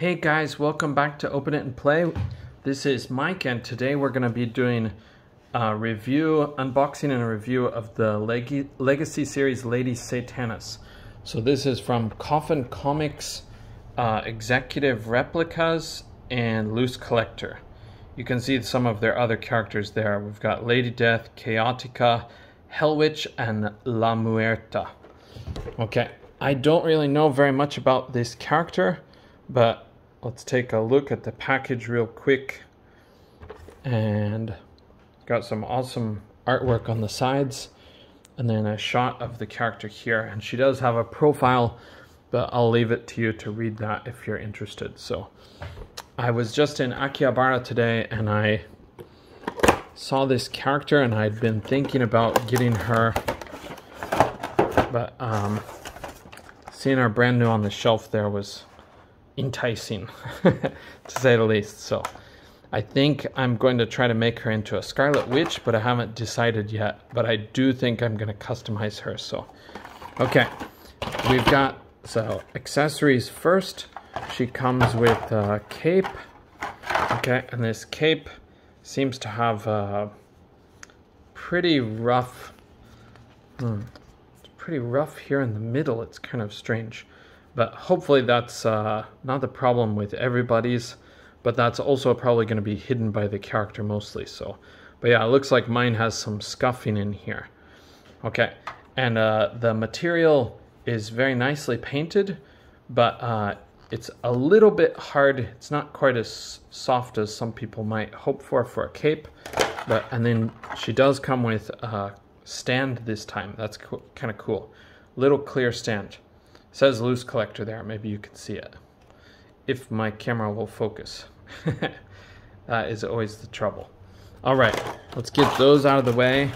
Hey guys, welcome back to Open It and Play. This is Mike, and today we're going to be doing a unboxing and a review of the Legacy series Lady Satanus. So this is from Coffin Comics, Executive Replicas, and Loose Collector. You can see some of their other characters there. We've got Lady Death, Chaotica, Hell Witch, and La Muerta. Okay, I don't really know very much about this character, but let's take a look at the package real quick. And got some awesome artwork on the sides, and then a shot of the character here. And she does have a profile, but I'll leave it to you to read that if you're interested. So I was just in Akihabara today and I saw this character, and I'd been thinking about getting her, but seeing her brand new on the shelf there was enticing to say the least. So I think I'm going to try to make her into a Scarlet Witch, but I haven't decided yet. But I do think I'm going to customize her. So okay, we've got accessories first. She comes with a cape. Okay, and this cape seems to have a pretty rough it's pretty rough here in the middle. It's kind of strange. But hopefully that's not the problem with everybody's, but that's also probably going to be hidden by the character mostly. So, but yeah, it looks like mine has some scuffing in here. Okay, and the material is very nicely painted, but it's a little bit hard. It's not quite as soft as some people might hope for a cape. But and then she does come with a stand this time. That's kind of cool. Little clear stand. It says Loose Collector there. Maybe you can see it if my camera will focus. That is always the trouble. All right, let's get those out of the way,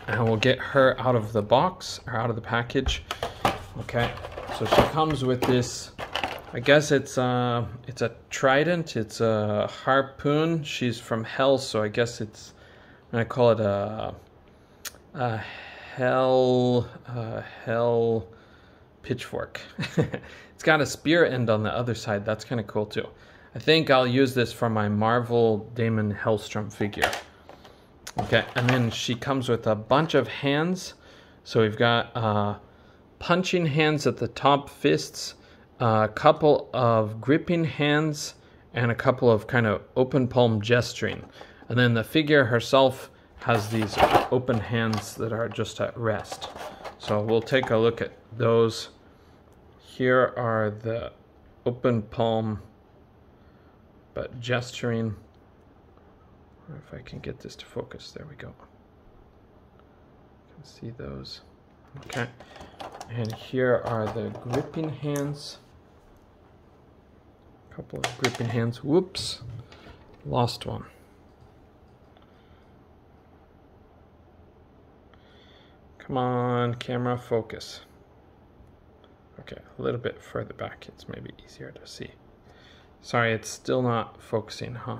and we'll get her out of the box, or out of the package. Okay, so she comes with this, I guess it's a trident, it's a harpoon. She's from Hell, so I guess I'm gonna call it a hell pitchfork. It's got a spear end on the other side. That's kind of cool too. I think I'll use this for my Marvel Damon Hellstrom figure. Okay, and then she comes with a bunch of hands. So we've got punching hands at the top, fists, a couple of gripping hands, and a couple of kind of open palm gesturing. And then the figure herself has these open hands that are just at rest. So we'll take a look at those. Here are the open palm but gesturing. If I can get this to focus, there we go. You can see those. Okay, and here are the gripping hands. A couple of gripping hands. Whoops, lost one. Come on, camera, focus. Okay, a little bit further back, it's maybe easier to see. Sorry, it's still not focusing, huh?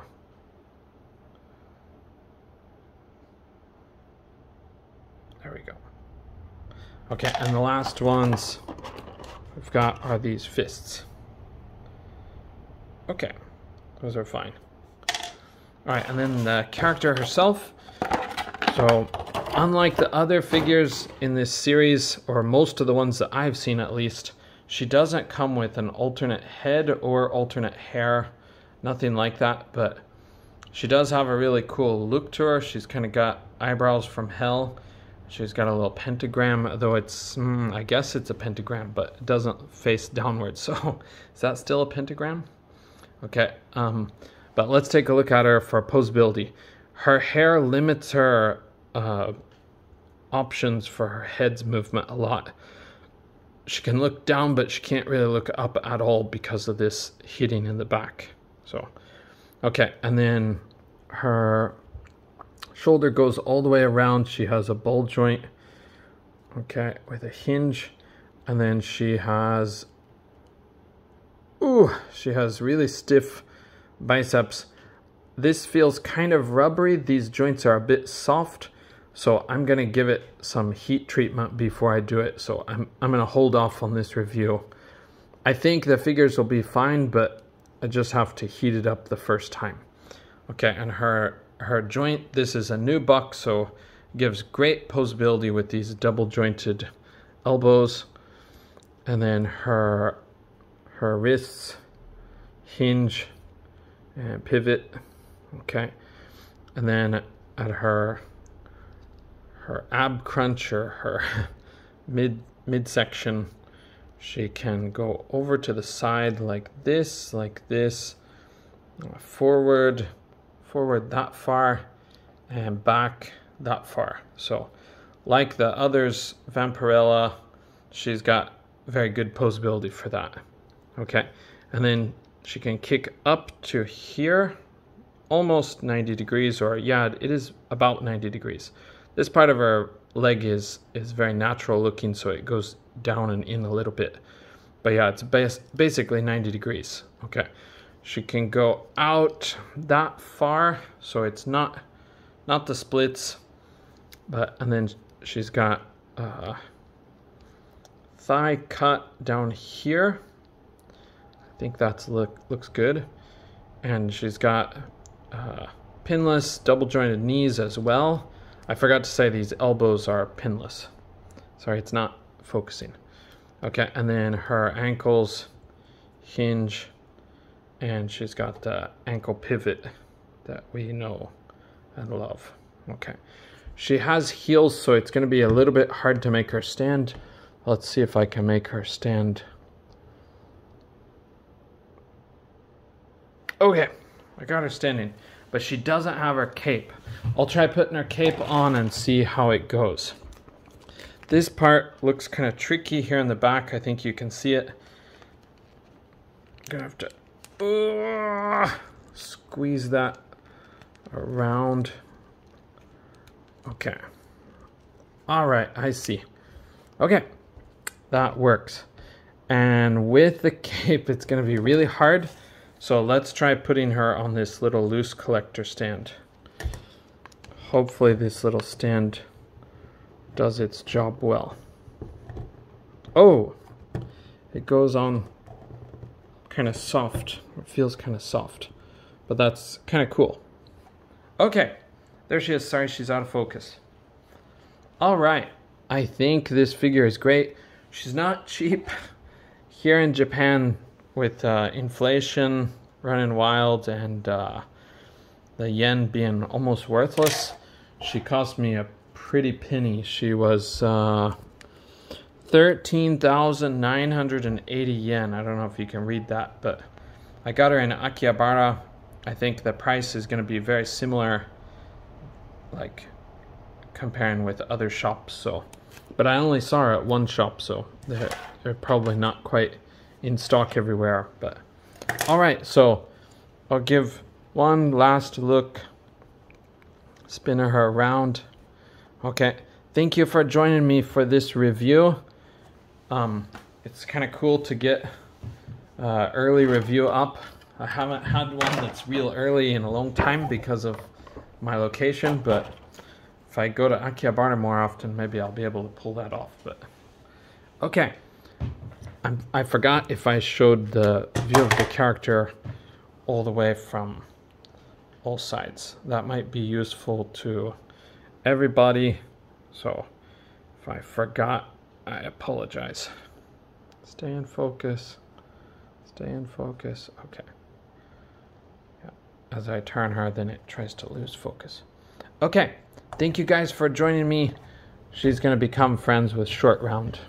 There we go. Okay, and the last ones we've got are these fists. Okay, those are fine. All right, and then the character herself. So, unlike the other figures in this series, or most of the ones that I've seen at least, she doesn't come with an alternate head or alternate hair, nothing like that, but she does have a really cool look to her. She's kind of got eyebrows from Hell. She's got a little pentagram, though it's, I guess it's a pentagram, but it doesn't face downwards, so is that still a pentagram? Okay, but let's take a look at her for posability. Her hair limits her options for her head's movement a lot. She can look down, but she can't really look up at all because of this hitting in the back. So, okay, and then her shoulder goes all the way around. She has a ball joint, okay, with a hinge, and then she has, she has really stiff biceps. This feels kind of rubbery. These joints are a bit soft. So I'm going to give it some heat treatment before I do it. So I'm going to hold off on this review I think the figures will be fine, but I just have to heat it up the first time. Okay, and her joint, this is a new buck, so gives great posability with these double jointed elbows. And then her wrists hinge and pivot. Okay, and then at her ab crunch, or her midsection, she can go over to the side like this, forward that far, and back that far. So like the others, Vampirella, she's got very good posability for that. Okay, and then she can kick up to here, almost 90 degrees, or yeah, it is about 90 degrees. This part of her leg is very natural looking, so it goes down and in a little bit. But yeah, it's basically 90 degrees. Okay, she can go out that far, so it's not the splits, but, and then she's got thigh cut down here. I think that's looks good. And she's got pinless double jointed knees as well. I forgot to say these elbows are pinless. Sorry, it's not focusing. Okay, and then her ankles hinge, and she's got the ankle pivot that we know and love. Okay, she has heels, so it's going to be a little bit hard to make her stand. Let's see if I can make her stand. Okay, I got her standing, but she doesn't have her cape. I'll try putting her cape on and see how it goes. This part looks kind of tricky here in the back. I think you can see it. I'm gonna have to squeeze that around. Okay. All right, I see. Okay, that works. And with the cape, it's gonna be really hard. So let's try putting her on this little loose collector stand. Hopefully this little stand does its job well. Oh, it goes on kind of soft. It feels kind of soft, but that's kind of cool. Okay, there she is. Sorry, she's out of focus. All right, I think this figure is great. She's not cheap. Here in Japan, with inflation running wild and the yen being almost worthless, she cost me a pretty penny. She was 13,980 yen. I don't know if you can read that, but I got her in Akihabara. I think the price is going to be very similar, like comparing with other shops. So, but I only saw her at one shop, so they're probably not quite in stock everywhere. But all right, so I'll give one last look, spin her around. Okay, thank you for joining me for this review. It's kind of cool to get early review up. I haven't had one that's real early in a long time because of my location, but if I go to Akihabara more often, maybe I'll be able to pull that off. But okay, I forgot if I showed the view of the character all the way from all sides. That might be useful to everybody, so if I forgot, I apologize. Stay in focus. Stay in focus. Okay. Yeah. As I turn her, then it tries to lose focus. Okay. Thank you guys for joining me. She's going to become friends with Short Round.